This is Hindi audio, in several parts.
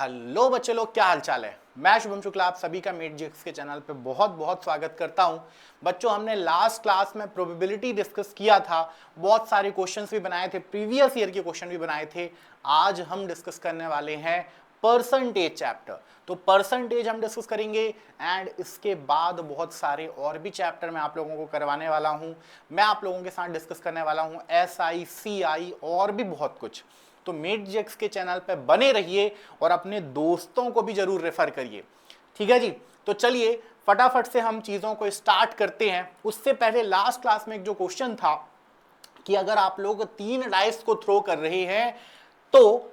हेलो बच्चे लोग, क्या हाल चाल है। मैं शुभम शुक्ला आप सभी का मेट जीएक्स के चैनल पे बहुत बहुत स्वागत करता हूं। बच्चों, हमने लास्ट क्लास में प्रोबेबिलिटी डिस्कस किया था, बहुत सारे क्वेश्चंस भी बनाए थे, प्रीवियस ईयर के क्वेश्चन भी बनाए थे। आज हम डिस्कस करने वाले हैं परसेंटेज चैप्टर। तो परसेंटेज हम डिस्कस करेंगे एंड इसके बाद बहुत सारे और भी चैप्टर मैं आप लोगों को करवाने वाला हूं। मैं आप लोगों के साथ डिस्कस करने वाला हूं SI CI और भी बहुत कुछ। तो मेट जीएक्स के चैनल पे बने रहिए और अपने दोस्तों को भी जरूर रेफर करिए, ठीक है जी। तो चलिए फटाफट से हम चीजों को स्टार्ट करते हैं। उससे पहले लास्ट क्लास में एक जो क्वेश्चन था कि अगर आप लोग 3 डाइस को थ्रो कर रहे हैं तो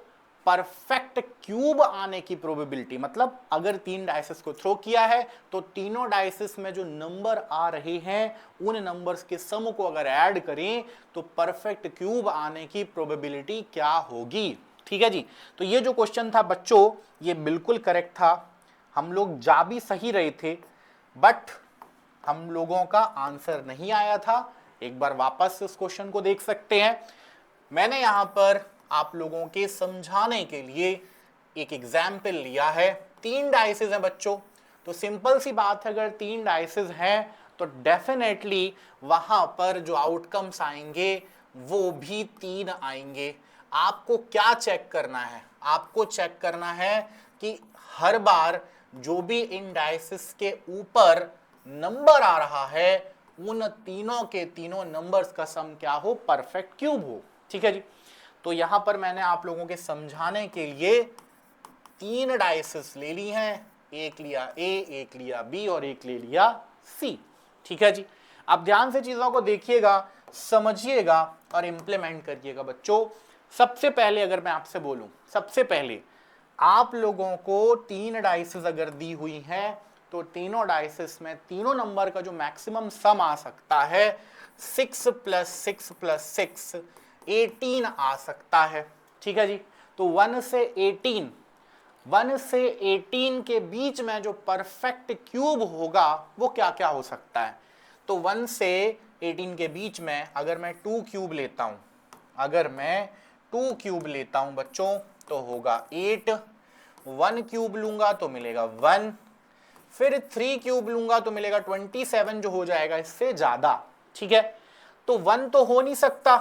परफेक्ट क्यूब आने की प्रोबेबिलिटी, मतलब अगर 3 डाइसेस को थ्रो किया है तो तीनों डाइसेस में जो नंबर आ रहे हैं उन नंबर्स के सम को अगर ऐड करें तो परफेक्ट क्यूब आने की प्रोबेबिलिटी क्या होगी। ठीक है जी। तो ये जो क्वेश्चन था बच्चों, ये बिल्कुल करेक्ट था। हम लोग जा भी सही रहे थे, बट हम लोगों का आंसर नहीं आया था। एक बार वापस इस क्वेश्चन को देख सकते हैं। मैंने यहां पर आप लोगों के समझाने के लिए एक एग्जाम्पल लिया है। 3 डाइसेस हैं बच्चों, तो सिंपल सी बात है, अगर 3 डाइसेस हैं तो डेफिनेटली वहां पर जो आउटकम्स आएंगे वो भी 3 आएंगे। आपको क्या चेक करना है? आपको चेक करना है कि हर बार जो भी इन डाइसेस के ऊपर नंबर आ रहा है उन तीनों के तीनों नंबर्स का सम क्या हो, परफेक्ट क्यूब हो। ठीक है जी। तो यहां पर मैंने आप लोगों के समझाने के लिए 3 डाइसेस ले ली हैं, एक लिया A, एक लिया B और एक ले लिया C। ठीक है जी। आप ध्यान से चीजों को देखिएगा, समझिएगा और इंप्लीमेंट करिएगा बच्चों। सबसे पहले अगर मैं आपसे बोलूं, सबसे पहले आप लोगों को 3 डाइसेस अगर दी हुई हैं तो तीनों डाइसेस में तीनों नंबर का जो मैक्सिमम सम आ सकता है 6 + 6 + 6 18 आ सकता है। ठीक है जी। तो 1 से 18 के बीच में जो परफेक्ट क्यूब होगा वो क्या क्या हो सकता है। तो 1 से 18 के बीच में अगर मैं 2 क्यूब लेता हूं, अगर मैं 2 क्यूब लेता हूं बच्चों तो होगा 8। 1 क्यूब लूंगा तो मिलेगा 1, फिर 3 क्यूब लूंगा तो मिलेगा 27, जो हो जाएगा इससे ज्यादा। ठीक है। तो 1 तो हो नहीं सकता,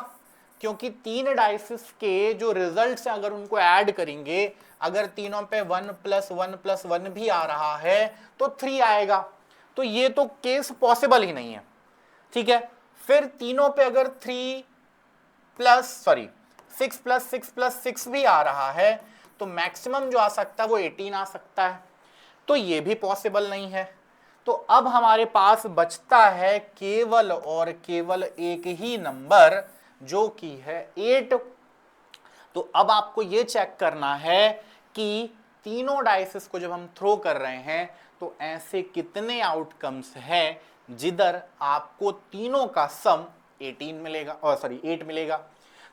क्योंकि 3 डाइसेस के जो रिजल्ट्स हैं अगर उनको ऐड करेंगे, अगर तीनों पे 1 + 1 + 1 भी आ रहा है तो 3 आएगा। तो ये तो केस पॉसिबल ही नहीं है। ठीक है। फिर तीनों पे अगर 6 + 6 + 6 भी आ रहा है तो मैक्सिमम जो आ सकता है वो 18 आ सकता है। तो ये भी पॉसिबल नहीं है। तो अब हमारे पास बचता है केवल और केवल एक ही नंबर, जो कि है 8। तो अब आपको यह चेक करना है कि तीनों डाइसेस को जब हम थ्रो कर रहे हैं तो ऐसे कितने आउटकम्स हैं जिधर आपको तीनों का सम 18 मिलेगा, और 8 मिलेगा।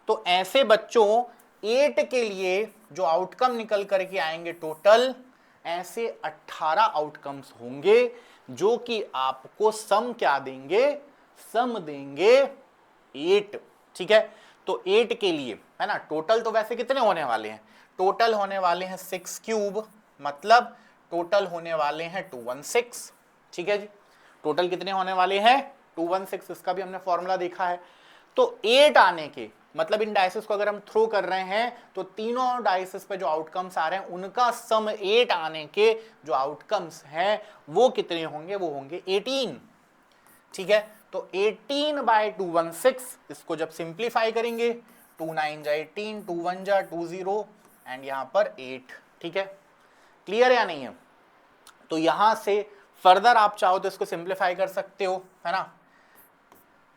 तो ऐसे बच्चों 8 के लिए जो आउटकम निकल करके आएंगे टोटल, ऐसे 18 आउटकम्स होंगे जो कि आपको सम क्या देंगे, सम देंगे 8। ठीक है। तो 8 के लिए है ना, टोटल तो वैसे कितने होने वाले हैं, टोटल होने वाले हैं 6 क्यूब, मतलब टोटल होने वाले हैं 216। ठीक है जी। टोटल कितने होने वाले हैं 216, इसका भी हमने फॉर्मूला देखा है। तो 8 आने के मतलब इन डाइसेस को अगर हम थ्रो कर रहे हैं तो तीनों डाइसेस पे जो आउटकम्स आ रहे हैं उनका सम 8 आने के जो आउटकम्स हैं वो कितने होंगे, वो होंगे 18। ठीक है। तो 18/216, इसको जब सिंप्लीफाई करेंगे 2 9 जा 18, 2 1 जा 20 एंड यहां पर 8। ठीक है। क्लियर या नहीं है? तो यहां से फर्दर आप चाहो तो इसको सिंप्लीफाई कर सकते हो, है ना।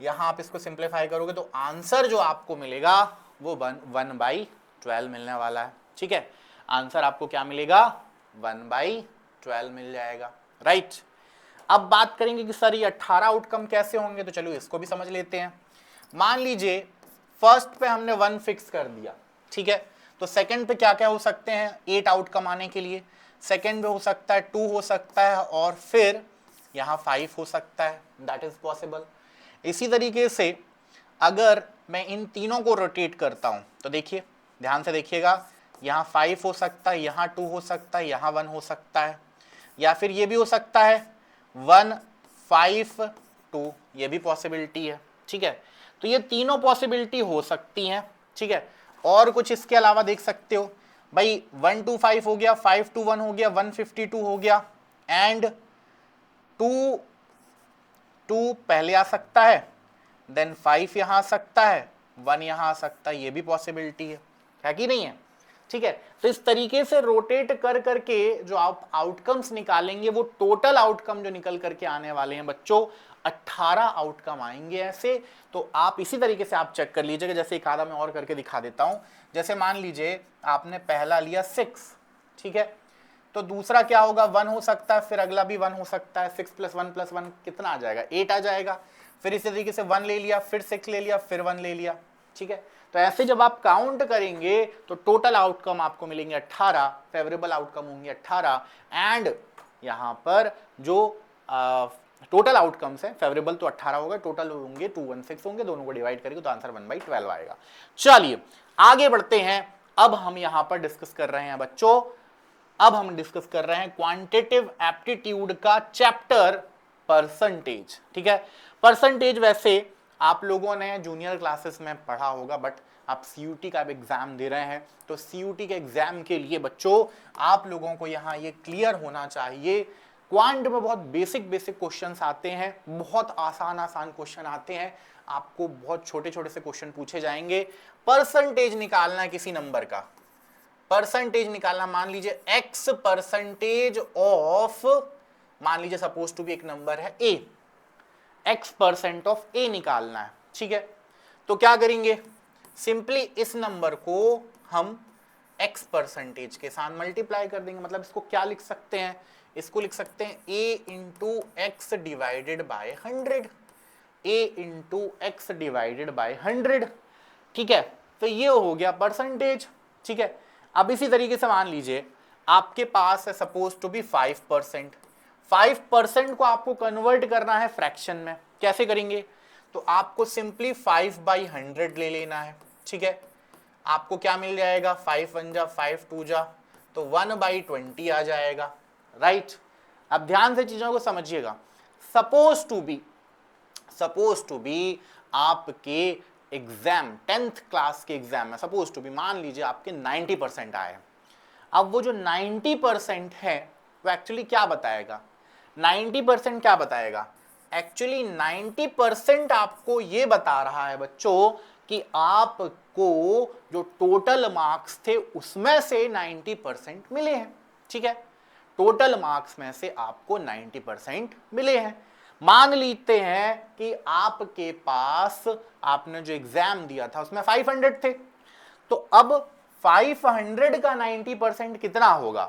यहां आप इसको सिंप्लीफाई करोगे तो आंसर जो आपको मिलेगा वो 1/12 मिलने वाला है। ठीक है। आंसर आपको क्या मिलेगा, 1/12 मिल जाएगा। राइट। अब बात करेंगे कि सर ये 18 आउटकम कैसे होंगे, तो चलो इसको भी समझ लेते हैं। मान लीजिए फर्स्ट पे हमने 1 फिक्स कर दिया। ठीक है। तो सेकंड पे क्या क्या हो सकते हैं 8 आउटकम आने के लिए, सेकंड पे हो सकता है 2 हो सकता है और फिर यहां 5 हो सकता है, दैट इज पॉसिबल। इसी तरीके से अगर मैं इन तीनों को रोटेट करता हूं तो देखिए, ध्यान से देखिएगा, यहाँ 5 हो सकता है, यहाँ 2 हो सकता है, यहाँ 1 हो सकता है, या फिर ये भी हो सकता है 1 5 2, ये भी पॉसिबिलिटी है। ठीक है, तो ये तीनों पॉसिबिलिटी हो सकती हैं। ठीक है, और कुछ इसके अलावा देख सकते हो भाई, 1 2 5 हो गया, 5 2 1 हो गया, 152 हो गया, एंड 2 2 पहले आ सकता है, देन 5 यहां आ सकता है, 1 यहां आ सकता है, ये भी पॉसिबिलिटी है कि नहीं है। ठीक है, तो इस तरीके से रोटेट कर करके जो आप आउटकम्स निकालेंगे वो टोटल आउटकम जो निकल करके आने वाले हैं बच्चों 18 आउटकम आएंगे ऐसे। तो आप इसी तरीके से आप चेक कर लीजिएगा। जैसे एक आधा मैं और करके दिखा देता हूं। जैसे मान लीजिए आपने पहला लिया 6, ठीक है, तो दूसरा क्या होगा 1 हो सकता है, फिर अगला भी 1 हो सकता है, 6 + 1 + 1 कितना आ जाएगा 8 आ जाएगा। फिर इसी तरीके से 1 ले लिया, फिर 6 ले लिया, फिर 1 ले लिया। ठीक है, तो ऐसे जब आप काउंट करेंगे तो टोटल आउटकम आपको मिलेंगे 18, फेवरेबल आउटकम होंगे 18, एंड यहां पर जो टोटल आउटकम्स है, फेवरेबल तो 18 होगा, टोटल होंगे 216 होंगे, दोनों को डिवाइड करेंगे तो आंसर 1/12 आएगा। चलिए आगे बढ़ते हैं। अब हम यहां पर डिस्कस कर रहे हैं बच्चों, अब हम डिस्कस कर रहे हैं क्वांटिटेटिव एप्टीट्यूड का चैप्टर परसेंटेज। ठीक है, परसेंटेज वैसे आप लोगों ने जूनियर क्लासेस में पढ़ा होगा, बट आप सीयूटी का एग्जाम दे रहे हैं तो सीयूटी के एग्जाम के लिए बच्चों आप लोगों को यहाँ ये क्लियर होना चाहिए। क्वांट में बहुत बेसिक क्वेश्चंस आते हैं, बहुत आसान क्वेश्चन आते हैं, आपको बहुत छोटे छोटे से क्वेश्चन पूछे जाएंगे। परसेंटेज निकालना है किसी नंबर का, परसेंटेज निकालना, मान लीजिए x परसेंटेज ऑफ, मान लीजिए सपोज टू भी एक नंबर है a, x% ऑफ a निकालना है। ठीक है, तो क्या करेंगे, सिंपली इस नंबर को हम x परसेंटेज के साथ मल्टीप्लाई कर देंगे। मतलब इसको क्या लिख सकते हैं, इसको लिख सकते हैं a into x divided by 100, a into x divided by 100। ठीक है, तो ये हो गया परसेंटेज। ठीक है, अब इसी तरीके से मान लीजिए आपके पास है सपोज टू बी 5%, 5% को आपको कन्वर्ट करना है फ्रैक्शन में। कैसे करेंगे, तो आपको सिंपली 5/100 ले लेना है। ठीक है, आपको क्या मिल जाएगा, 5 1 जा 5 2 जा, तो 1/20 आ जाएगा। राइट, अब ध्यान से चीजों को समझिएगा। सपोज टू बी आपके एग्जाम 10th क्लास के एग्जाम में सपोज टू बी मान लीजिए आपके 90% आए। अब वो जो 90% है वो एक्चुअली क्या बताएगा, 90% क्या बताएगा, एक्चुअली 90% आपको ये बता रहा है बच्चों कि आपको जो टोटल मार्क्स थे उसमें से 90% मिले हैं। ठीक है, टोटल मार्क्स में से आपको 90% मिले हैं। मान लेते हैं कि आपके पास आपने जो एग्जाम दिया था उसमें 500 थे, तो अब 500 का 90% कितना होगा,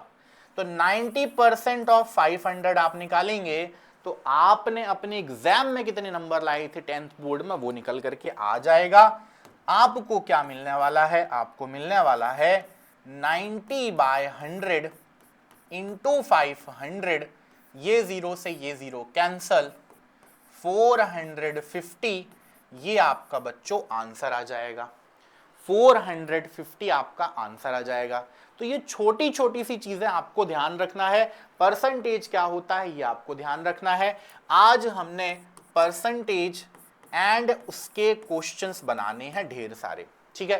तो 90% ऑफ 500 आप निकालेंगे तो आपने अपने एग्जाम में कितने नंबर लाए थे 10th बोर्ड में वो निकल करके आ जाएगा। आपको क्या मिलने वाला है, आपको मिलने वाला है 90/100 इंटू 500, ये 0 से ये 0 कैंसल, 450, ये आपका बच्चों आंसर आ जाएगा। 450 आपका आंसर आ जाएगा। तो ये छोटी छोटी सी चीजें आपको ध्यान रखना है। परसेंटेज क्या होता है ये आपको ध्यान रखना है। आज हमने परसेंटेज एंड उसके क्वेश्चंस बनाने हैं ढेर सारे। ठीक है,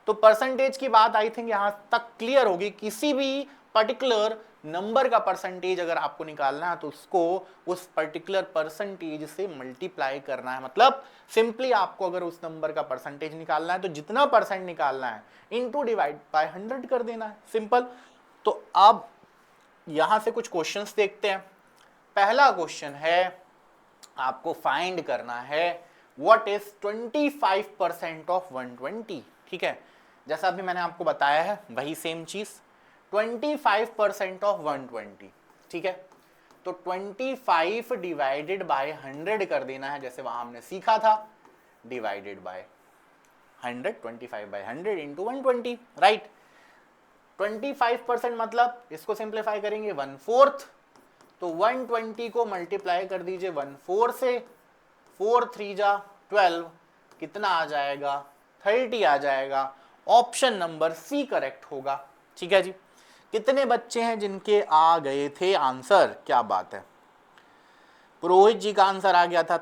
तो परसेंटेज की बात आई थिंक यहां तक क्लियर होगी। किसी भी पर्टिकुलर नंबर का परसेंटेज अगर आपको निकालना है तो उसको उस पर्टिकुलर परसेंटेज से मल्टीप्लाई करना है। मतलब सिंपली आपको अगर उस नंबर का परसेंटेज निकालना है तो जितना परसेंट निकालना है इनटू डिवाइड बाय 100 कर देना है, सिंपल। तो अब यहां से कुछ क्वेश्चंस देखते हैं। पहला क्वेश्चन है, आपको फाइंड करना है व्हाट इज 25% ऑफ 120। ठीक है, जैसा अभी मैंने आपको बताया है वही सेम चीज, 25% ऑफ 120। ठीक है, तो 25 डिवाइडेड बाय 100 कर देना है, जैसे वहां हमने सीखा था, डिवाइडेड बाय 100, 25/100 इंटू 120। राइट, 25% मतलब इसको सिंप्लीफाई करेंगे 1/4, तो 120 को मल्टीप्लाई कर दीजिए 1/4 से, 4 3 जा 12, कितना आ जाएगा 30 आ जाएगा। ऑप्शन नंबर सी करेक्ट होगा। ठीक है जी। कितने बच्चे हैं जिनके आ गए थे आंसर, क्या बात है। पुरोहित जी का आंसर आ गया था,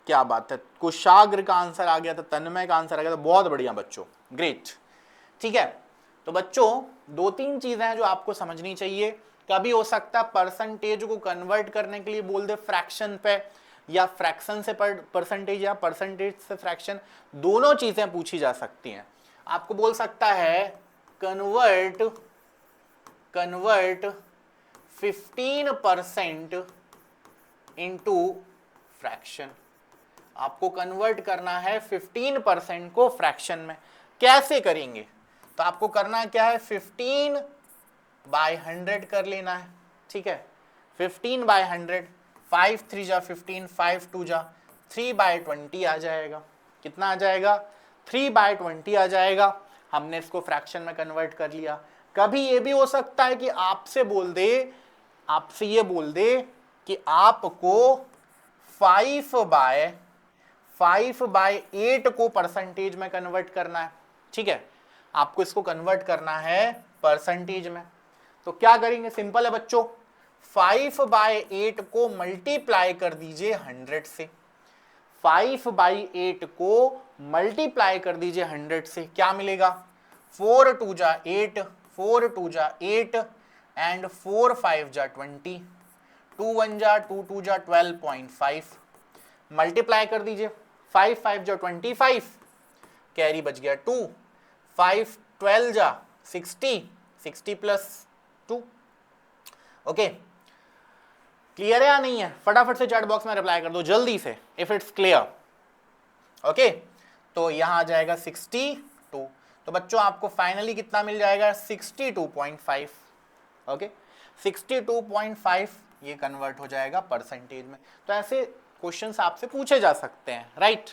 क्या बात है। कुशाग्र का आंसर आ गया था, तन्मय का आंसर आ गया था, बहुत बढ़िया बच्चों, ग्रेट। ठीक है, तो बच्चों 2-3 चीजें हैं जो आपको समझनी चाहिए। कभी हो सकता है परसेंटेज को कन्वर्ट करने के लिए बोल दे फ्रैक्शन पे, या फ्रैक्शन से परसेंटेज, या परसेंटेज से फ्रैक्शन, दोनों चीजें पूछी जा सकती हैं। आपको बोल सकता है कन्वर्ट 15% इंटू फ्रैक्शन। आपको कन्वर्ट करना है 15% को फ्रैक्शन में। कैसे करेंगे, तो आपको करना क्या है, 15/100 कर लेना है। ठीक है, 15/100, 5 3 जा 15, 5 2 जा 3/20 आ जाएगा। कितना आ जाएगा, 3/20 आ जाएगा। हमने इसको फ्रैक्शन में कन्वर्ट कर लिया। कभी ये भी हो सकता है कि आपसे ये बोल दे कि आपको 5/8 को परसेंटेज में कन्वर्ट करना है। ठीक है, आपको इसको कन्वर्ट करना है परसेंटेज में। तो क्या करेंगे, सिंपल है बच्चों, 5/8 को मल्टीप्लाई कर दीजिए 100 से। 5/8 को मल्टीप्लाई कर दीजिए 100 से, क्या मिलेगा, 4 2 जा 8, 4 2 जा 8 एंड 4 5 जा 20, 2 1 जा 2 2 जा 12.5। मल्टीप्लाई कर दीजिए, 5 5 जा 25, कैरी बच गया 2, 5 12 जा 60, 60 प्लस 2। ओके, क्लियर है या नहीं है, फटाफट से चैट बॉक्स में रिप्लाई कर दो जल्दी से इफ इट्स क्लियर। ओके, तो यहां आ जाएगा 62। तो बच्चों आपको फाइनली कितना मिल जाएगा, 62.5। ओके, 62.5 ये कन्वर्ट हो जाएगा परसेंटेज में। तो ऐसे क्वेश्चंस आपसे पूछे जा सकते हैं, राइट।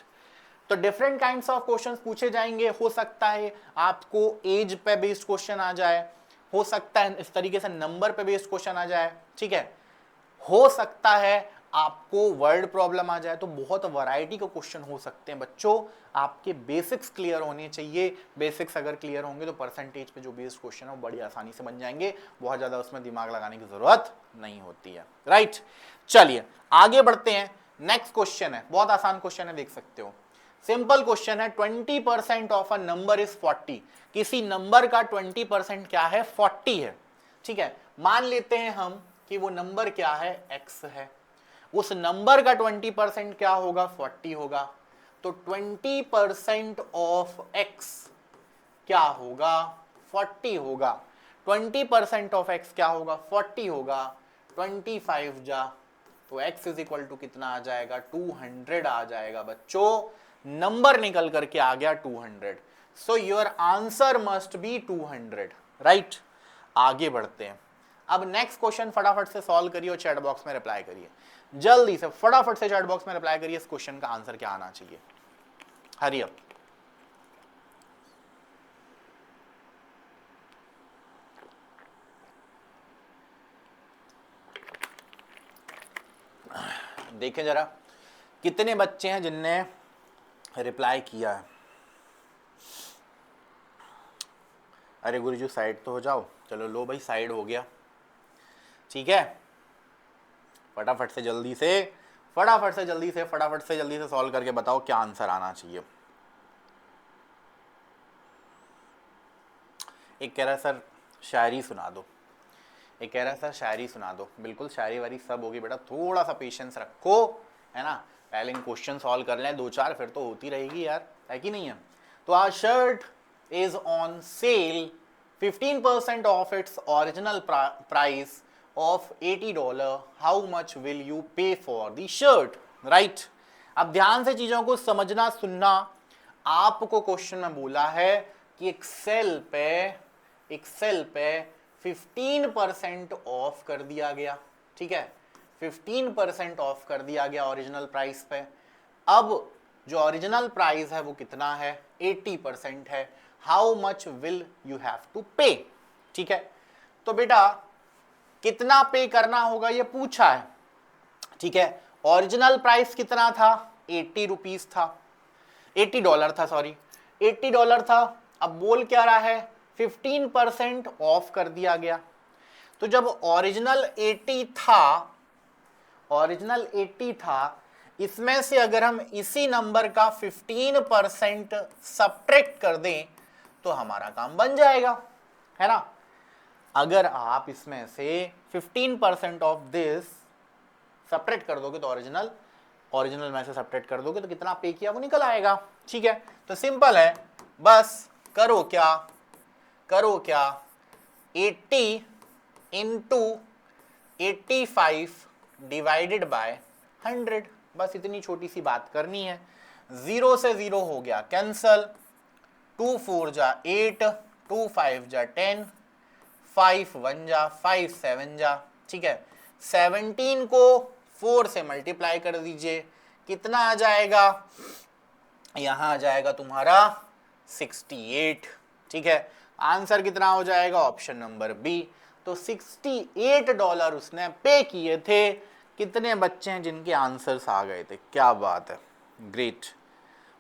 तो डिफरेंट काइंड्स ऑफ क्वेश्चंस पूछे जाएंगे। हो सकता है आपको एज पे बेस्ड क्वेश्चन आ जाए, हो सकता है इस तरीके से नंबर पे बेस्ड क्वेश्चन आ जाए। ठीक है, हो सकता है आपको वर्ड प्रॉब्लम आ जाए। तो बहुत वैरायटी के क्वेश्चन हो सकते हैं बच्चों। आपके बेसिक्स क्लियर होने चाहिए। बेसिक्स अगर क्लियर होंगे तो परसेंटेज पे जो बेस्ड क्वेश्चन है वो बड़ी आसानी से बन जाएंगे। बहुत ज्यादा उसमें दिमाग लगाने की जरूरत नहीं होती है, राइट। चलिए आगे बढ़ते हैं। नेक्स्ट क्वेश्चन है, बहुत आसान क्वेश्चन है, देख सकते हो। सिंपल क्वेश्चन है, 20% ऑफ अ नंबर इज 40। किसी नंबर का 20% क्या है, 40 है। ठीक है, मान लेते हैं हम कि वो नंबर क्या है, x है। उस नंबर का 20% क्या होगा, 40 होगा। तो 20% ऑफ x क्या होगा, 40 होगा। 20% ऑफ x क्या होगा, 40 होगा। 25 जा तो x इज इक्वल टू कितना आ जाएगा, 200 आ जाएगा बच्चों। नंबर निकल करके आ गया 200। So your answer must be 200, right. आगे बढ़ते हैं। अब नेक्स्ट क्वेश्चन फटाफट से सॉल्व करिए और चैट बॉक्स में रिप्लाई करिए जल्दी से, फटाफट से चैट बॉक्स में रिप्लाई करिए। इस क्वेश्चन का आंसर क्या आना चाहिए, हरी अप। देखें जरा कितने बच्चे हैं जिनने रिप्लाई किया है। अरे गुरुजी साइड तो हो जाओ। चलो लो भाई, साइड हो गया। ठीक है, फटाफट से जल्दी से सॉल्व करके बताओ क्या आंसर आना चाहिए। एक कह रहा है सर शायरी सुना दो, एक कह रहा है सर शायरी सुना दो। बिल्कुल शायरी वारी सब होगी बेटा, थोड़ा सा पेशेंस रखो, है ना। पहले इन क्वेश्चन सॉल्व कर लें 2-4, फिर तो होती रहेगी यार, है कि नहीं है। तो our shirt is on sale, 15% off its original price of $80। How much will you pay for the shirt, right. अब ध्यान से चीजों को समझना सुनना। आपको क्वेश्चन में बोला है कि एक्सेल पे 15% ऑफ कर दिया गया। ठीक है, 15% ऑफ कर दिया गया ओरिजिनल प्राइस पे। अब जो ओरिजिनल प्राइस है वो कितना है, 80% है। How much will you have to pay. ठीक है, तो बेटा कितना पे करना होगा ये पूछा है। ठीक है, ओरिजिनल प्राइस कितना था, 80 रुपीज था, $80 था, सॉरी $80 था। अब बोल क्या रहा है, 15% ऑफ कर दिया गया। तो जब ओरिजिनल 80 था, इसमें से अगर हम इसी नंबर का 15% सब्ट्रैक्ट कर दें तो हमारा काम बन जाएगा, है ना। अगर आप इसमें से 15% ऑफ दिस सब्ट्रैक्ट कर दोगे तो ओरिजिनल में से सब्ट्रैक्ट कर दोगे तो कितना पे किया वो निकल आएगा। ठीक है, तो सिंपल है, बस करो क्या 80 इंटू 85 डिवाइडेड बाय 100, बस इतनी छोटी सी बात करनी है। 0 से 0 हो गया कैंसल, 2 4 जा 8, 2 5 जा 10, 5 1 जा 5 7 जा, ठीक है। 17 को 4 से मल्टीप्लाई कर दीजिए, कितना आ जाएगा, यहां आ जाएगा तुम्हारा 68, ठीक है। आंसर कितना हो जाएगा, ऑप्शन नंबर बी। तो $68 उसने पे किए थे। कितने बच्चे हैं जिनके आंसर्स आ गए थे, क्या बात है, ग्रेट।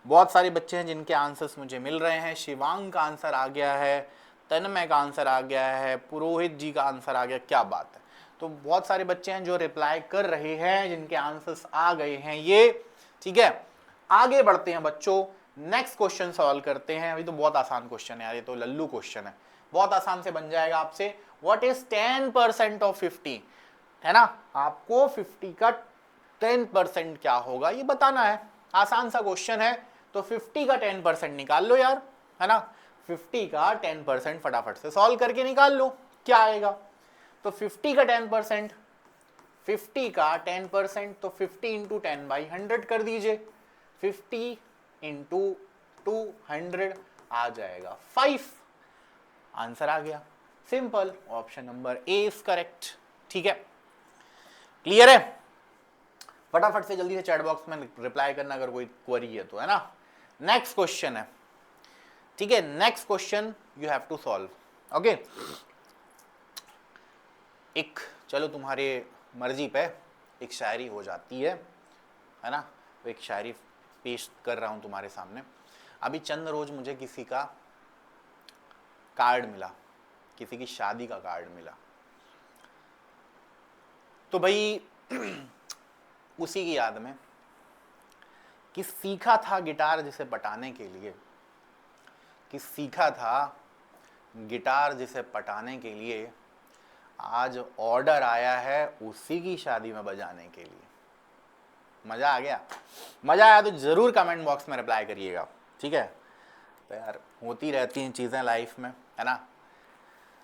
बहुत सारे बच्चे हैं जिनके आंसर्स मुझे मिल रहे हैं। शिवांग का आंसर आ गया है, तन्मय का आंसर आ गया है, पुरोहित जी का आंसर आ गया, क्या बात है। तो बहुत सारे बच्चे हैं जो रिप्लाई कर रहे हैं, जिनके आंसर्स आ गए हैं ये, ठीक है। आगे बढ़ते हैं बच्चों, नेक्स्ट क्वेश्चन सॉल्व करते हैं। अभी तो बहुत आसान क्वेश्चन है यार, ये तो लल्लू क्वेश्चन है, बहुत आसान से बन जाएगा आपसे। व्हाट इज 10% ऑफ 50, है ना। आपको 50 का 10% क्या होगा ये बताना है, आसान सा क्वेश्चन है। तो 50 का 10% निकाल लो यार, है ना। 50 का 10% फटाफट से सॉल्व करके निकाल लो, क्या आएगा। तो 50 का 10%, 50 का 10%, तो 50 इंटू 10/100 कर दीजिए। 50 इंटू 200 आ जाएगा 5, आंसर आ गया। Simple, option number A is correct, ठीक है। क्लियर है, फटाफट से जल्दी से चैट बॉक्स में रिप्लाई करना अगर कोई क्वेरी है तो, है ना। नेक्स्ट क्वेश्चन है, ठीक है। Next question you have to solve, okay. एक चलो तुम्हारे मर्जी पे एक शायरी हो जाती है ना। तो एक शायरी पेश कर रहा हूं तुम्हारे सामने। अभी चंद रोज मुझे किसी का कार्ड मिला, किसी की शादी का कार्ड मिला। तो भाई उसी की याद में कि सीखा था गिटार जिसे पटाने के लिए, कि सीखा था गिटार जिसे पटाने के लिए, आज ऑर्डर आया है उसी की शादी में बजाने के लिए। मजा आ गया, मजा आया तो जरूर कमेंट बॉक्स में रिप्लाई करिएगा, ठीक है। तो यार होती रहती हैं चीजें लाइफ में, है ना।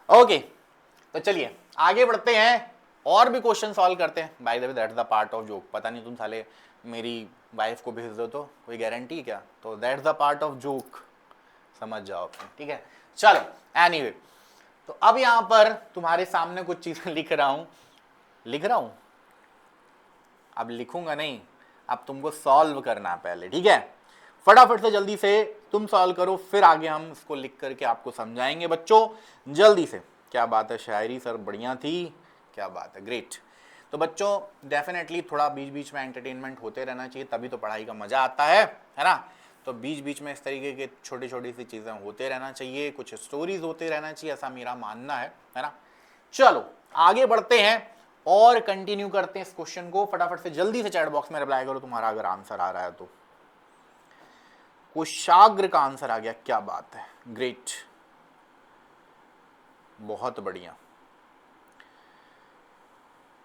ओके, तो चलिए आगे बढ़ते हैं और भी क्वेश्चन सॉल्व करते हैं। By the way that's the part of joke. पता नहीं तुम साले मेरी वाइफ को भेज दो तो कोई गारंटी क्या, तो that's the part of joke, समझ जाओ, ठीक है। चलो एनीवे, तो अब यहां पर तुम्हारे सामने कुछ चीजें लिख रहा हूं। अब लिखूंगा नहीं, अब तुमको सॉल्व करना पहले, ठीक है। फटाफट से जल्दी से तुम सॉल्व करो, फिर आगे हम इसको लिख करके आपको समझाएंगे बच्चों, जल्दी से। क्या बात है, शायरी सर बढ़िया थी, क्या बात है, ग्रेट। तो बच्चों डेफिनेटली थोड़ा बीच बीच में एंटरटेनमेंट होते रहना चाहिए, तभी तो पढ़ाई का मजा आता है ना। तो बीच बीच में इस तरीके के छोटी छोटी सी चीजें होते रहना चाहिए, कुछ स्टोरीज होते रहना चाहिए, ऐसा मेरा मानना है ना। चलो आगे बढ़ते हैं और कंटिन्यू करते हैं इस क्वेश्चन को। फटाफट से जल्दी से चैट बॉक्स में रिप्लाई करो तुम्हारा अगर आंसर आ रहा है तो। कुशाग्र का आंसर आ गया, क्या बात है, ग्रेट, बहुत बढ़िया।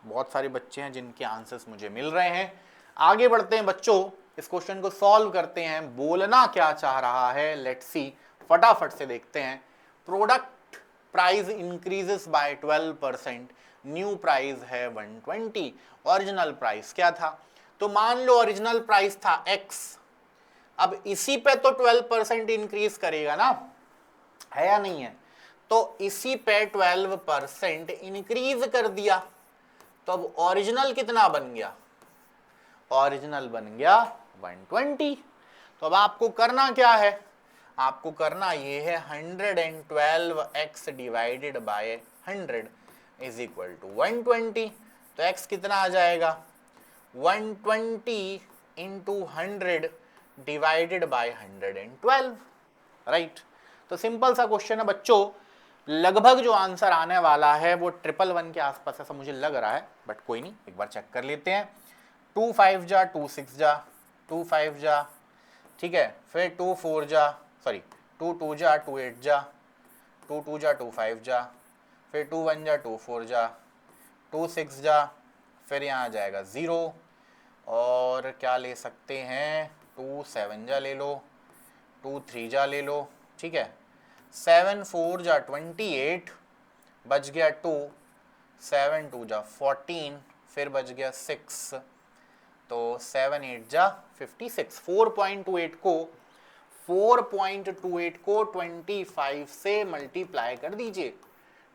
बहुत सारे बच्चे हैं जिनके आंसर्स मुझे मिल रहे हैं। आगे बढ़ते हैं बच्चों, इस क्वेश्चन को सॉल्व करते हैं। बोलना क्या चाह रहा है, लेट्स सी, फटाफट से देखते हैं। Product price increases by 12%, new price है 120, ओरिजिनल प्राइस क्या था। तो मान लो ओरिजिनल प्राइस था x, अब इसी पे तो 12% इंक्रीज करेगा ना, है या नहीं है। तो इसी पे 12% इंक्रीज कर दिया, तो अब ओरिजिनल कितना बन गया, ओरिजिनल बन गया 120। तो अब आपको करना क्या है, आपको करना ये है 112x divided by 100 is equal to 120। तो x कितना आ जाएगा, 120 इंटू 100 डिवाइडेड बाय 112, राइट। तो सिंपल सा क्वेश्चन है बच्चों, लगभग जो आंसर आने वाला है वो 111 के आसपास ऐसा मुझे लग रहा है, बट कोई नहीं, एक बार चेक कर लेते हैं। 2 5 जा 2 6 जा 2 5 जा, ठीक है, फिर 2 4 जा, सॉरी 2 2 जा 2 8 जा, 2 2 जा 2 5 जा, फिर 2 1 जा 2 4 जा, 2 6 जा, फिर यहाँ आ जाएगा 0, और क्या ले सकते हैं, 2 7 जा ले लो, 2 3 जा ले लो, ठीक है, 7 4 जा 28, बच गया 2, 7 2 जा 14, फिर बच गया 6, तो 7 8 जा 56। 4.28 को 25 से मल्टीप्लाई कर दीजिए,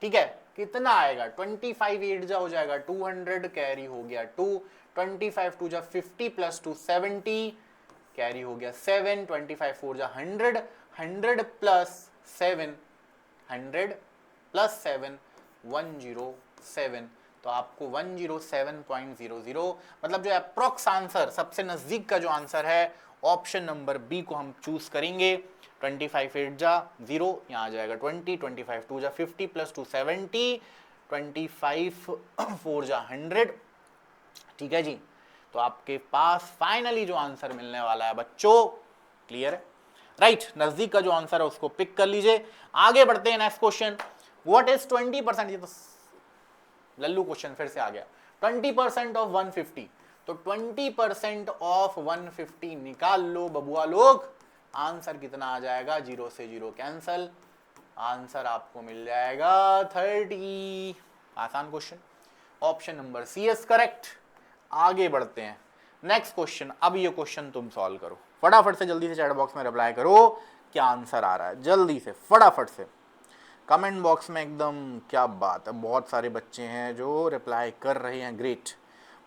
ठीक है, कितना आएगा, 25 8 जा हो जाएगा 200, कैरी हो गया 2, 25 2 जा 50 प्लस 2 70, कैरी हो गया 7, 25 4 जा 100, 100 प्लस 7, 100 प्लस 7 107, तो आपको 107.00, मतलब जो अप्रोक्स आंसर, सबसे नजदीक का जो आंसर है, ऑप्शन नंबर बी को हम चूज करेंगे। 25 8 जा 0, यहाँ आ जाएगा 20, 25 2 जा 50 प्लस 2 70, 25 4 जा 100, ठीक है जी। तो आपके पास फाइनली जो आंसर मिलने वाला है बच्चों, क्लियर है, राइट, नजदीक का जो आंसर है उसको पिक कर लीजिए। आगे बढ़ते हैं, नेक्स्ट क्वेश्चन, व्हाट इज 20%, ये तो लल्लू क्वेश्चन फिर से आ गया, 20% ऑफ 150, तो 20% ऑफ 150 निकाल लो बबुआ लोग, आंसर कितना आ जाएगा, 0 से 0 कैंसल, आंसर आपको मिल जाएगा 30। आसान question, option number C is correct. आगे बढ़ते हैं, नेक्स्ट क्वेश्चन। अब ये क्वेश्चन तुम सॉल्व करो फटाफट से, जल्दी से चैट बॉक्स में रिप्लाई करो क्या आंसर आ रहा है, जल्दी से फटाफट से कमेंट बॉक्स में एकदम। क्या बात है, बहुत सारे बच्चे हैं जो रिप्लाई कर रहे हैं, ग्रेट,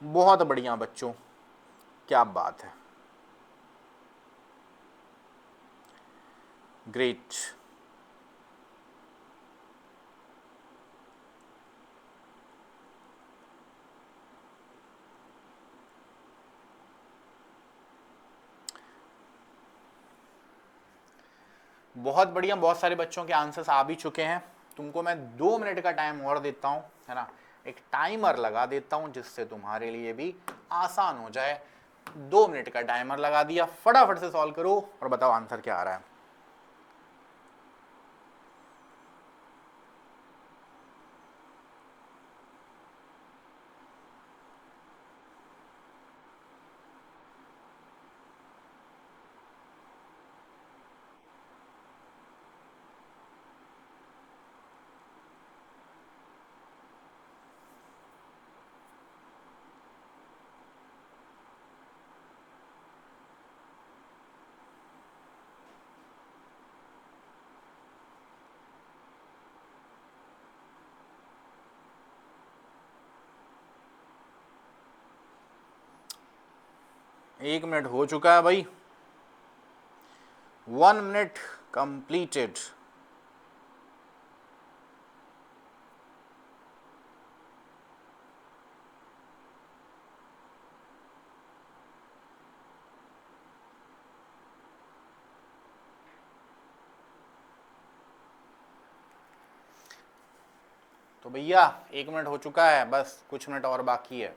बहुत बढ़िया बच्चों, क्या बात है, ग्रेट। बहुत बढ़िया, बहुत सारे बच्चों के आंसर्स आ भी चुके हैं। तुमको मैं 2 मिनट का टाइम और देता हूं, है ना, एक टाइमर लगा देता हूं जिससे तुम्हारे लिए भी आसान हो जाए। 2 मिनट का टाइमर लगा दिया, फटाफट से सॉल्व करो और बताओ आंसर क्या आ रहा है। एक मिनट हो चुका है भाई, 1 मिनट कंप्लीटेड। तो भैया 1 मिनट हो चुका है, बस कुछ मिनट और बाकी है।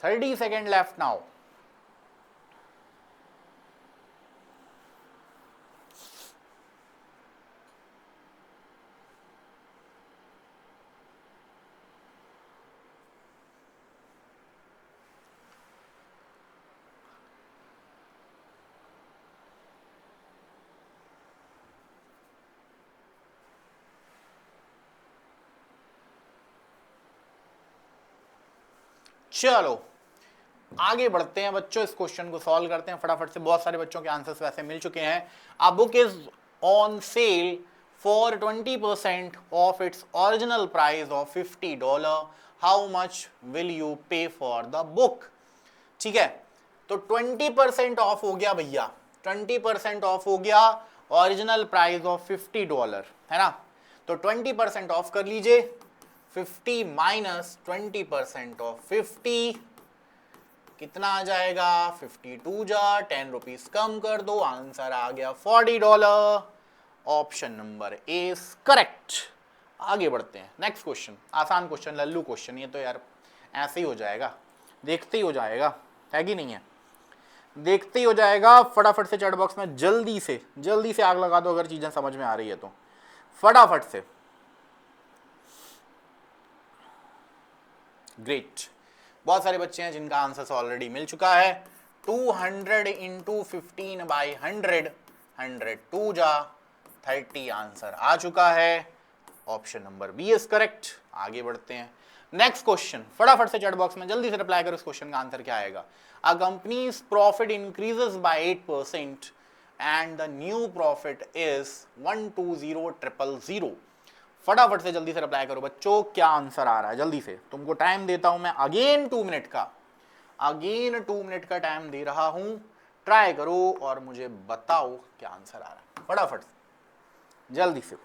Thirty seconds left now. चलो आगे बढ़ते हैं बच्चों, इस क्वेश्चन को सॉल्व करते हैं फटाफट से। बहुत सारे बच्चों के आंसर्स वैसे मिल चुके हैं। A book is on cell for 20% of its original price of $50, how much will you pay for the book. ठीक है, तो 20% ऑफ हो गया भैया, 20% ऑफ हो गया, ओरिजिनल प्राइस ऑफ $50 है ना, तो 20% ऑफ कर लीजिए, 50 माइनस 20% ऑफ 50 कितना आ जाएगा, 52 जा 10 रुपीज कम कर दो, आंसर आ गया $40। Option number A is correct. आगे बढ़ते हैं, नेक्स्ट क्वेश्चन, आसान क्वेश्चन, लल्लू क्वेश्चन, ये तो यार ऐसे ही हो जाएगा, देखते ही हो जाएगा, है कि नहीं है, देखते ही हो जाएगा। फटाफट से चैट बॉक्स में जल्दी से आग लगा दो अगर चीजें समझ में आ रही है तो, फटाफट से। ग्रेट, बहुत सारे बच्चे हैं जिनका आंसर ऑलरेडी मिल चुका है। 200 इंटू 15 बाई 100, 102 जा 30 आंसर आ चुका है। Option number B is correct. आगे बढ़ते हैं, नेक्स्ट क्वेश्चन, फटाफट से चैट बॉक्स में जल्दी से रिप्लाई करो, इस क्वेश्चन का आंसर क्या आएगा। A companies profit increases by 8% and the new profit is 120000। फटाफट से जल्दी से रिप्लाई करो बच्चों, क्या आंसर आ रहा है, जल्दी से, तुमको टाइम देता हूं मैं अगेन 2 मिनट का, टाइम दे रहा हूं, ट्राई करो और मुझे बताओ क्या आंसर आ रहा है, फटाफट से, जल्दी से।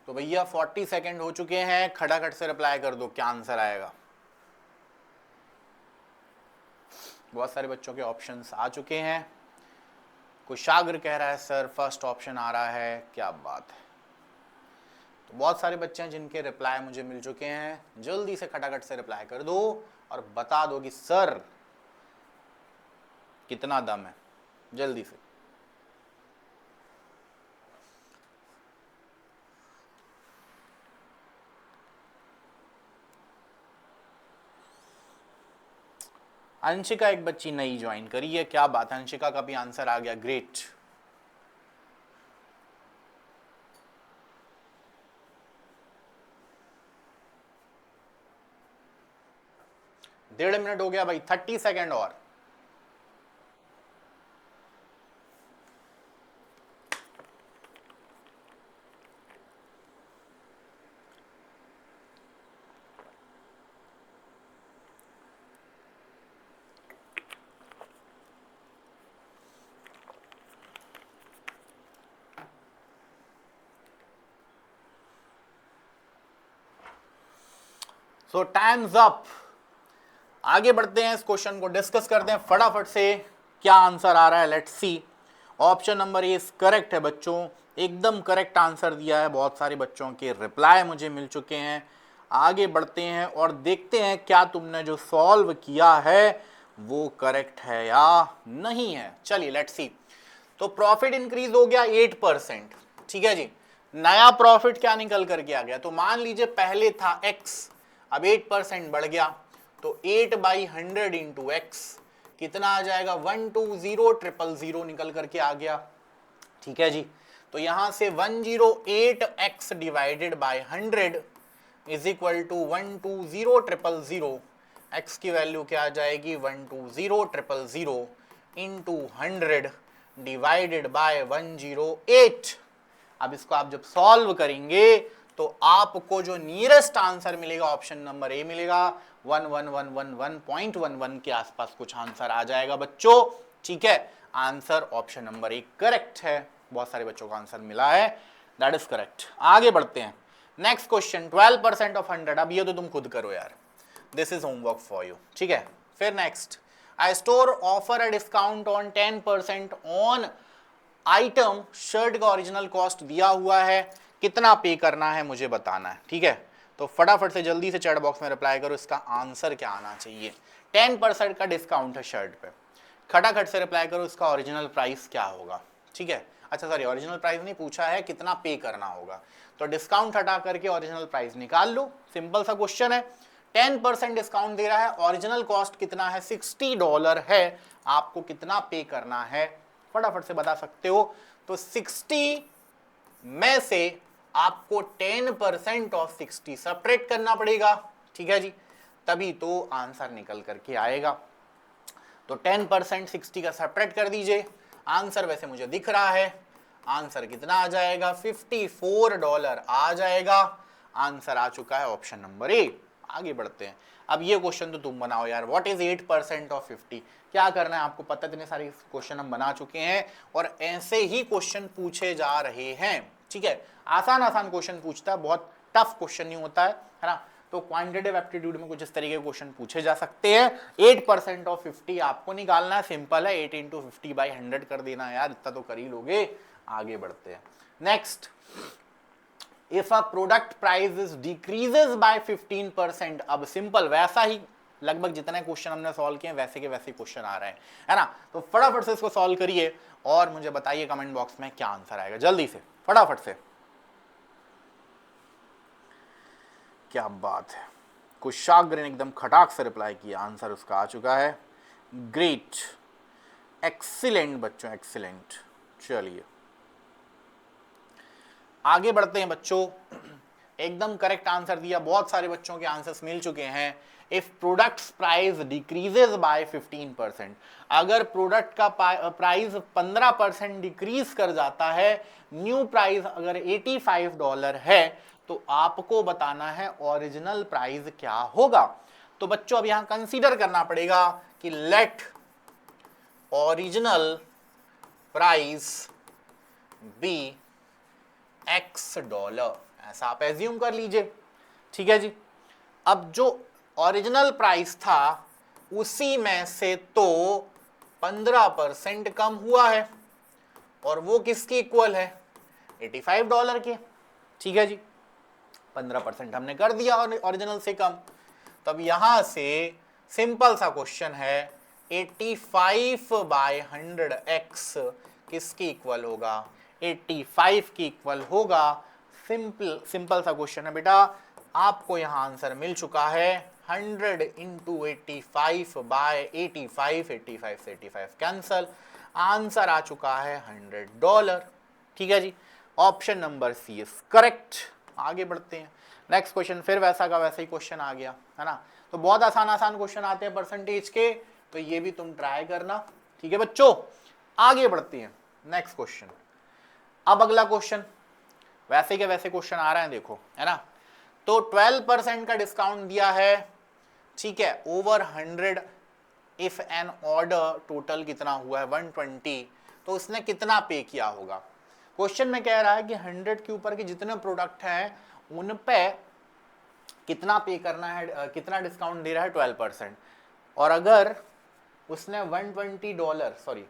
तो भैया 40 सेकंड हो चुके हैं, खटाखट से रिप्लाई कर दो क्या आंसर आएगा। बहुत सारे बच्चों के ऑप्शंस आ चुके हैं। कुशाग्र कह रहा है सर फर्स्ट ऑप्शन आ रहा है, क्या बात है। तो बहुत सारे बच्चे हैं जिनके रिप्लाई मुझे मिल चुके हैं, जल्दी से खटाखट से रिप्लाई कर दो और बता दो कि सर कितना दम है, जल्दी से। अंशिका एक बच्ची नई ज्वाइन करी है, क्या बात है, अंशिका का भी आंसर आ गया, ग्रेट। डेढ़ मिनट हो गया भाई, 30 सेकंड और। सो टाइम्स अप। आगे बढ़ते हैं, इस क्वेश्चन को डिस्कस करते हैं फटाफट से, क्या आंसर आ रहा है, let's see. Option number A correct है बच्चों, एकदम करेक्ट आंसर दिया है। बहुत सारे बच्चों के रिप्लाई मुझे मिल चुके हैं। आगे बढ़ते हैं और देखते हैं क्या तुमने जो सॉल्व किया है वो करेक्ट है या नहीं है। चलिए लेट्स सी। तो प्रॉफिट इंक्रीज हो गया 8%, ठीक है जी। नया प्रॉफिट क्या निकल करके आ गया, तो मान लीजिए पहले था x, अब 8% बढ़ गया, तो 8/100 इंटू एक्स कितना आ जाएगा, 120000 निकल करके आ गया, ठीक है जी। तो यहां से 108x divided by 100 is equal to 120000। x की वैल्यू क्या आ जाएगी, 120000 इंटू 100 डिवाइडेड बाय 108। अब इसको आप जब सॉल्व करेंगे तो आपको जो नियरेस्ट आंसर मिलेगा ऑप्शन नंबर ए मिलेगा, 11111.11 के आसपास कुछ आंसर आ जाएगा बच्चों, ठीक है। Answer option number A correct है। बहुत सारे बच्चों का आंसर मिला है, दैट इज करेक्ट। आगे बढ़ते हैं, नेक्स्ट क्वेश्चन, 12% ऑफ 100। अब ये तो तुम खुद करो यार, this is homework for you, ठीक है। फिर next, I store offer a discount on 10% on item, shirt का ओरिजिनल कॉस्ट दिया हुआ है, कितना पे करना है मुझे बताना है, ठीक है। तो फटाफट से जल्दी से चैट बॉक्स में रिप्लाई करो, इसका आंसर क्या आना चाहिए। 10% का डिस्काउंट है शर्ट पे, खटाखट से रिप्लाई करो इसका ओरिजिनल प्राइस क्या होगा, ठीक है। अच्छा सॉरी, ओरिजिनल प्राइस नहीं पूछा है, कितना पे करना होगा। तो डिस्काउंट हटा करके ओरिजिनल प्राइस निकाल लो, सिंपल सा क्वेश्चन है। 10% डिस्काउंट दे रहा है, ओरिजिनल कॉस्ट कितना है, $60 है, आपको कितना पे करना है फटाफट से बता सकते हो। तो 60 में से आपको 10% ऑफ 60 सब्ट्रैक्ट करना पड़ेगा, ठीक है जी, तभी तो आंसर निकल करके आएगा। तो 10% 60 का सब्ट्रैक्ट कर दीजिए, आंसर वैसे मुझे दिख रहा है, आंसर कितना आ जाएगा, $54 आ जाएगा। आंसर आ चुका है ऑप्शन नंबर ए। आगे बढ़ते हैं। अब ये क्वेश्चन तो तुम बनाओ यार, व्हाट इज 8% ऑफ 50? क्या करना है आपको पता, इतने सारे क्वेश्चन हम बना चुके हैं और ऐसे ही क्वेश्चन पूछे जा रहे हैं, ठीक है। आसान आसान क्वेश्चन पूछता है, बहुत टफ क्वेश्चन नहीं होता है ना। तो क्वांटिटेटिव एप्टीट्यूड में कुछ इस तरीके के क्वेश्चन पूछे जा सकते हैं। 8% ऑफ 50 आपको निकालना है, सिंपल है, 8 इंटू 50/100 कर देना है यार, इतना तो कर ही लोगे। आगे बढ़ते हैं। Next, if a product price is decreases by 15%, अब सिंपल वैसा ही लगभग जितने क्वेश्चन हमने सॉल्व किए वैसे के वैसे क्वेश्चन आ रहे हैं, है ना। तो फटाफट से इसको सॉल्व करिए और मुझे बताइए कमेंट बॉक्स में क्या आंसर आएगा, जल्दी से फटाफट से। क्या बात है, कुशाग्र ने एकदम खटाक से रिप्लाई किया, आंसर उसका आ चुका है। ग्रेट, एक्सीलेंट बच्चों, एक्सीलेंट। चलिए आगे बढ़ते हैं बच्चों। एकदम करेक्ट आंसर दिया, बहुत सारे बच्चों के आंसर्स मिल चुके हैं। If products price decreases by 15%, अगर प्रोडक्ट का प्राइस 15% डिक्रीज कर जाता है, न्यू प्राइस अगर $85 है, तो आपको बताना है ओरिजिनल प्राइस क्या होगा। तो बच्चों अब यहां कंसीडर करना पड़ेगा कि let original price be $X, ऐसा आप एज्यूम कर लीजिए, ठीक है जी। अब जो ओरिजिनल प्राइस था उसी में से तो 15% कम हुआ है, और वो किसके इक्वल है, $85 के, ठीक है जी। 15% हमने कर दिया ओरिजिनल से कम। तब यहां से सिंपल सा क्वेश्चन है, 85/100x किसकी इक्वल होगा, 85 की इक्वल होगा। सिंपल सा क्वेश्चन है बेटा, आपको यहां आंसर मिल चुका है 100 इंटू 85/85, 85 से 85 कैंसल, आंसर आ चुका है $100, ठीक है जी। Option number C is correct. आगे बढ़ते हैं। नेक्स्ट क्वेश्चन फिर वैसा का वैसा ही क्वेश्चन आ गया, है ना। तो बहुत आसान आसान क्वेश्चन आते हैं परसेंटेज के, तो ये भी तुम ट्राई करना, ठीक है बच्चों। आगे बढ़ते हैं, नेक्स्ट क्वेश्चन। अब अगला क्वेश्चन वैसे के वैसे क्वेश्चन आ रहे हैं, देखो, है ना। तो 12% का डिस्काउंट दिया है, ठीक है, over 100 if an order, total कितना हुआ है 120, तो उसने कितना पे किया होगा। क्वेश्चन में कह रहा है कि 100 के ऊपर के जितने प्रोडक्ट हैं उन पे कितना पे करना है, कितना डिस्काउंट दे रहा है 12%, और अगर उसने $120, सॉरी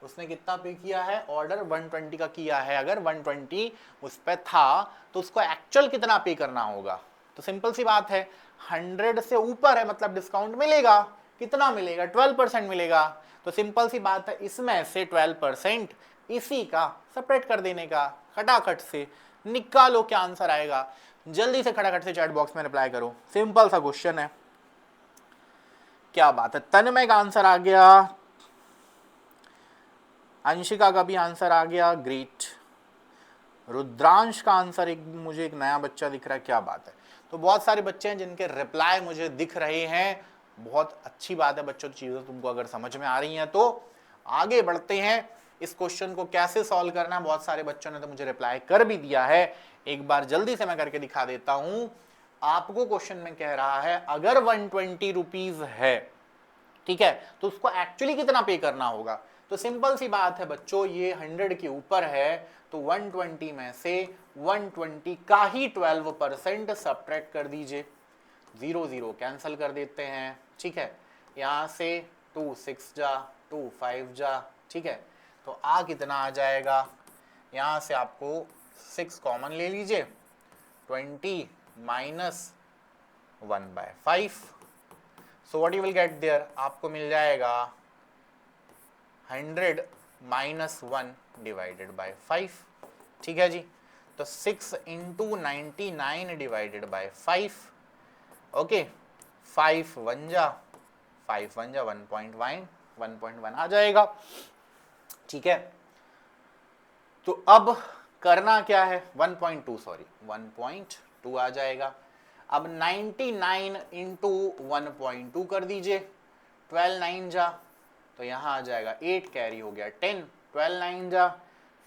उसने कितना पे किया है, ऑर्डर 120 का किया है, अगर 120 उस पर था तो उसको एक्चुअल कितना पे करना होगा। तो सिंपल सी बात है, 100 से ऊपर है मतलब डिस्काउंट मिलेगा, कितना मिलेगा, 12% मिलेगा। तो सिंपल सी बात है, इसमें से 12% इसी का सेपरेट कर देने का, खटाखट से निकालो क्या आंसर आएगा। जल्दी से खटाखट से चैट बॉक्स में रिप्लाई करो, सिंपल सा क्वेश्चन है। क्या बात है, तन्मय का आंसर आ गया, अंशिका का भी आंसर आ गया, ग्रेट। रुद्रांश का आंसर मुझे एक नया बच्चा दिख रहा है, क्या बात है। तो बहुत सारे बच्चे हैं जिनके रिप्लाई मुझे दिख रहे हैं, बहुत अच्छी बात है बच्चों, चीजें तुमको अगर समझ में आ रही हैं तो। आगे बढ़ते हैं, इस क्वेश्चन को कैसे सॉल्व करना है, बहुत सारे बच्चों ने तो मुझे रिप्लाई कर भी दिया है, एक बार जल्दी से मैं करके दिखा देता हूं आपको। क्वेश्चन में कह रहा है अगर 120 रुपीज है, ठीक है, तो उसको एक्चुअली कितना पे करना होगा। तो सिंपल सी बात है बच्चों, ये 100 के ऊपर है तो 120 में से 120 का ही 12% सब्ट्रैक्ट कर दीजिए, 0 0 कैंसिल कर देते हैं, ठीक है। यहां से 2 6 जा, 2 5 जा, ठीक है। तो आ कितना आ जाएगा, यहां से आपको 6 कॉमन ले लीजिए, 20 minus 1/5, so what you will get there, आपको मिल जाएगा 100 -1 डिवाइडेड बाय 5, ठीक है जी। तो 6 इंटू 99 डिवाइडेड बाय 5, ओके, 5 1 जा 1.1 आ जाएगा, ठीक है। तो अब करना क्या है, 1.2 सॉरी 1.2 आ जाएगा। अब 99 इंटू 1.2 कर दीजिए, 12 9 जा, तो यहाँ आ जाएगा 8, कैरी हो गया 10, 12 9 जा,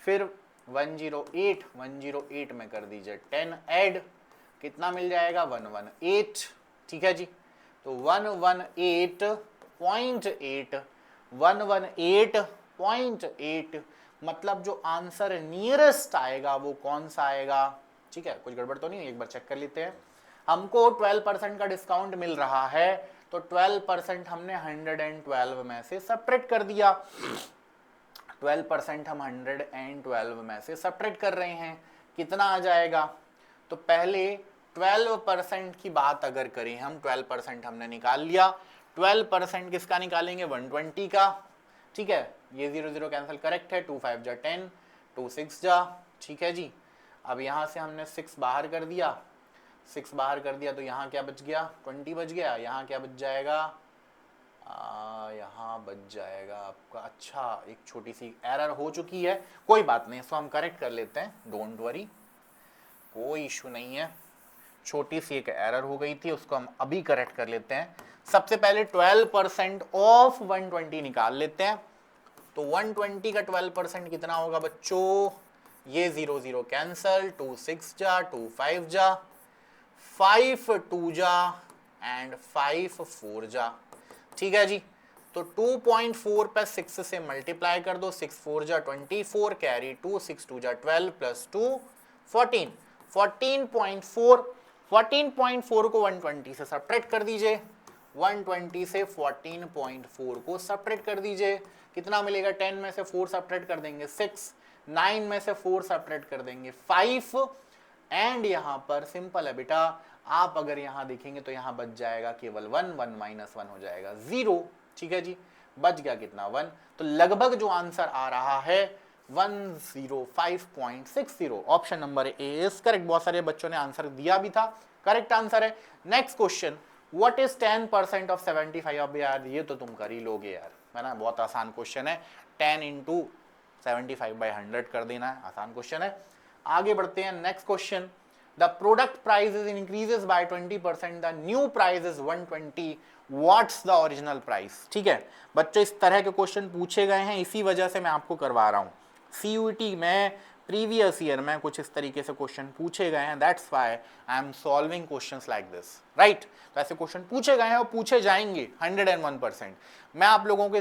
फिर 108 में कर दीजिए 10 ऐड, कितना मिल जाएगा 118, ठीक है जी। तो 118.8 मतलब जो आंसर नियरेस्ट आएगा वो कौन सा आएगा, ठीक है। कुछ गड़बड़ तो नहीं है, एक बार चेक कर लेते हैं। हमको 12% का डिस्काउंट मिल रहा है, तो 12% हमने 112 में से सब्ट्रैक्ट कर दिया। 12% हम 112 में से सब्ट्रैक्ट कर रहे हैं, कितना आ जाएगा। तो पहले 12% की बात अगर करें हम, 12% हमने निकाल लिया। 12% किसका निकालेंगे, 120 का, ठीक है। ये 0 0 कैंसिल, करेक्ट है। 2 5 जा 10, 2 6 जा, ठीक है जी। अब यहाँ से हमने 6 बाहर कर दिया, 6 बाहर कर दिया, तो यहाँ क्या बच गया, 20 बच गया। यहाँ क्या बच जाएगा, यहाँ बच जाएगा आपका, अच्छा एक छोटी सी एरर हो चुकी है, कोई बात नहीं, इसको हम करेक्ट कर लेते हैं, डोंट वरी, कोई इशू नहीं है। छोटी सी एक एरर हो गई थी, उसको हम अभी करेक्ट कर लेते हैं। सबसे पहले 12% ऑफ 120 निकाल लेते हैं। तो 120 का 12% कितना होगा बच्चों, ये 0 0 कैंसल, 2 6 जा, 2 5 जा, 5 2 जा एंड 5 4 जा, ठीक है जी। तो 2.4 पे 6 से मल्टीप्लाई कर दो, 6 4 जा 24, कैरी 2, 6 2 जा 12 प्लस 2 14, 14.4 को 120 से सब्ट्रैक्ट कर दीजिए, 120 से 14.4 को सब्ट्रैक्ट कर दीजिए, कितना मिलेगा। 10 में से 4 सब्ट्रैक्ट कर देंगे 6, 9 में से 4 सब्ट्रैक्ट कर देंगे 5, एंड यहाँ पर सिंपल है बेटा, आप अगर यहाँ देखेंगे तो यहाँ बच जाएगा केवल 1, 1 माइनस 1 हो जाएगा 0, ठीक है जी। बच गया कितना 1, तो लगभग जो आंसर आ रहा है 105.60, option number A is correct. बहुत सारे बच्चों ने आंसर दिया भी था, करेक्ट आंसर है। Next question, what is 10% of 75। अब यार ये तो तुम कर ही लोगे यार, है ना, बहुत आसान क्वेश्चन है। 10 इंटू 75/100 कर देना है, आसान क्वेश्चन है। आगे बढ़ते हैं, next question, the product price is increases by 20%, the new price is 120, what's the original price, ठीक है। बच्चों इस तरह के क्वेश्चन पूछे गए हैं, इसी वजह से मैं आपको करवा रहा हूं। CUET में प्रीवियस ईयर में कुछ इस तरीके से क्वेश्चन पूछे गए हैं, that's why I am solving questions like this, right. तो ऐसे क्वेश्चन पूछे गए हैं और पूछे जाएंगे 101%। मैं आप लोगों को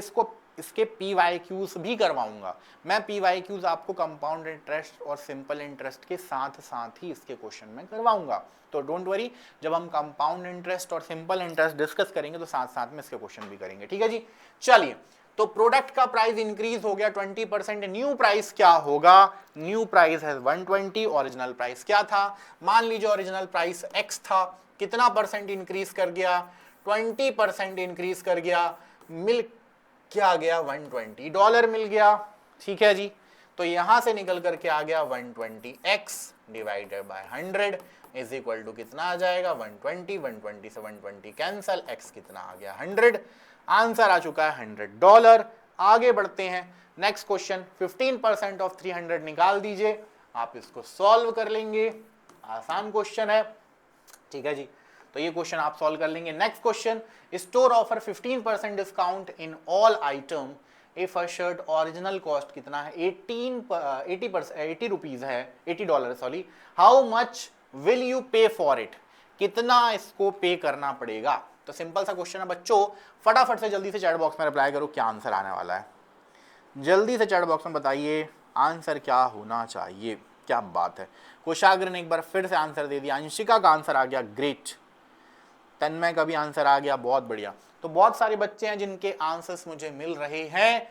इसके PYQs भी करवाऊंगा। मैं PYQs आपको कंपाउंड इंटरेस्ट और सिंपल इंटरेस्ट के साथ साथ ही इसके क्वेश्चन में करवाऊंगा, तो डोंट वरी, जब हम कंपाउंड इंटरेस्ट और सिंपल इंटरेस्ट डिस्कस करेंगे तो साथ साथ में इसके क्वेश्चन भी करेंगे, ठीक है जी। चलिए, तो प्रोडक्ट का प्राइस इंक्रीज हो गया 20%, न्यू प्राइस क्या होगा, न्यू प्राइस है 120, ओरिजिनल प्राइस क्या था, मान लीजिए ओरिजिनल प्राइस x था, कितना परसेंट इंक्रीज कर गया, 20% इंक्रीज कर गया, मिल क्या गया, $120 मिल गया, ठीक है जी। तो यहां से निकल करके आ गया 120x divided by 100 is equal to कितना आ जाएगा 120, 120 से 120 कैंसल, x कितना आ गया 100, आंसर आ चुका है $100। आगे बढ़ते हैं, नेक्स्ट क्वेश्चन, 15% ऑफ 300 निकाल दीजिए, आप इसको सॉल्व कर लेंगे, आसान क्वेश्चन है, ठीक है जी। तो ये क्वेश्चन आप सॉल्व कर लेंगे। Next question, store offer 15% discount in all item if a shirt original cost कितना है, 80 रुपीज है, $80 sorry, how much will you pay for it, कितना इसको पे करना पड़ेगा। तो सिंपल सा क्वेश्चन है बच्चों, फटाफट से जल्दी से चैट बॉक्स में रिप्लाई करो क्या आंसर आने वाला है, जल्दी से चैट बॉक्स में बताइए आंसर क्या होना चाहिए। क्या बात है, कुशाग्र ने एक बार फिर से आंसर दे दिया, अंशिका का आंसर आ गया, ग्रेट, तन्मय का भी आंसर आ गया, बहुत बढ़िया। तो बहुत सारे बच्चे हैं जिनके आंसर्स मुझे मिल रहे हैं।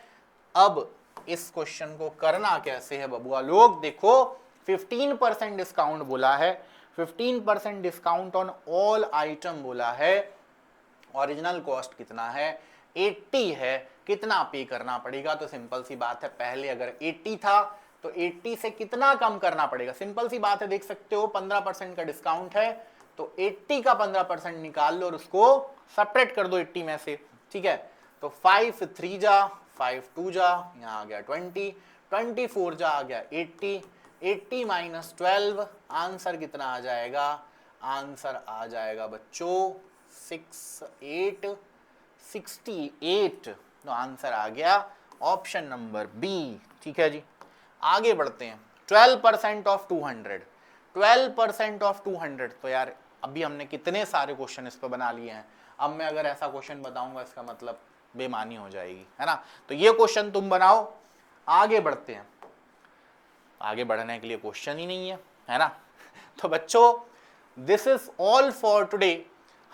अब इस क्वेश्चन को करना कैसे है बबुआ लोग, देखो 15% डिस्काउंट बोला है, 15% डिस्काउंट ऑन ऑल आइटम बोला है, ओरिजिनल कॉस्ट कितना है 80 है, कितना पे करना पड़ेगा? तो सिंपल सी बात है, पहले अगर 80 था तो 80 से कितना कम करना पड़ेगा? सिंपल सी बात है, देख सकते हो 15% का डिस्काउंट है, तो 80 का 15% निकाल लो और उसको सेपरेट कर दो 80 में से, ठीक है। तो 5 3 जा, 5 2 जा, यहाँ आ गया 20, 24 जा आ गया 80, 80 माइनस 12, आंसर कितना आ जाएगा? आंसर आ जाएगा बच्चों 68। तो आंसर आ गया ऑप्शन नंबर बी, ठीक है जी। आगे बढ़ते हैं, 12% ऑफ 200, 12% ऑफ 200, तो यार अभी हमने कितने सारे क्वेश्चन इस पर बना लिए हैं। अब मैं अगर ऐसा क्वेश्चन बताऊंगा इसका मतलब बेमानी हो जाएगी, है ना। तो ये क्वेश्चन तुम बनाओ। आगे बढ़ते हैं, आगे बढ़ने के लिए क्वेश्चन ही नहीं है ना। तो बच्चों this is all for today.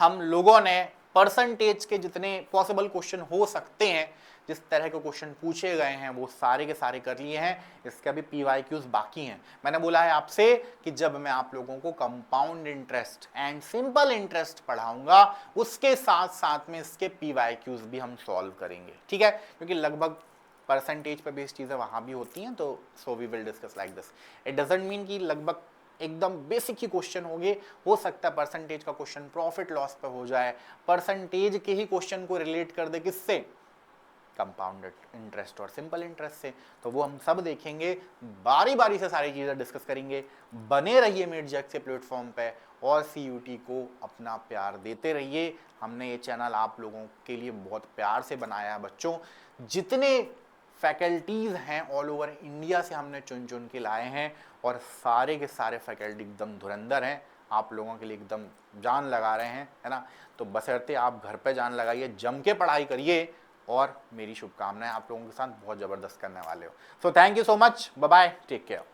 हम लोगों ने परसेंटेज के जितने पॉसिबल क्वेश्चन हो सकते हैं, जिस तरह के क्वेश्चन पूछे गए हैं, वो सारे के सारे कर लिए हैं। इसके अभी PYQs बाकी हैं। मैंने बोला है आपसे कि जब मैं आप लोगों को compound interest and simple interest पढ़ाऊंगा, उसके साथ साथ में इसके PYQs भी हम सॉल्व करेंगे, ठीक है। क्योंकि लगभग परसेंटेज पे बेस्ड चीज़ें वहाँ भी होती हैं, तो so we will discuss like this. It doesn't mean कि लगभग एकदम बेसिक ही क्वेश्चन होंगे। हो सकता है परसेंटेज का क्वेश्चन प्रॉफिट लॉस पे हो जाए, परसेंटेज के ही क्वेश्चन को रिलेट कर दे किससे? कंपाउंडेड इंटरेस्ट और सिंपल इंटरेस्ट से। तो वो हम सब देखेंगे, बारी बारी से सारी चीज़ें डिस्कस करेंगे। बने रहिए मेट जैक से प्लेटफॉर्म पे और CUT को अपना प्यार देते रहिए। हमने ये चैनल आप लोगों के लिए बहुत प्यार से बनाया है बच्चों। जितने फैकल्टीज़ हैं ऑल ओवर इंडिया से हमने चुन चुन के लाए हैं, और सारे के सारे फैकल्टी एकदम धुरंधर हैं, आप लोगों के लिए एकदम जान लगा रहे हैं, है ना। तो बशर्ते आप घर पे जान लगाइए, जम के पढ़ाई करिए, और मेरी शुभकामनाएं आप लोगों के साथ बहुत ज़बरदस्त करने वाले हो। So thank you so much, bye bye, take care.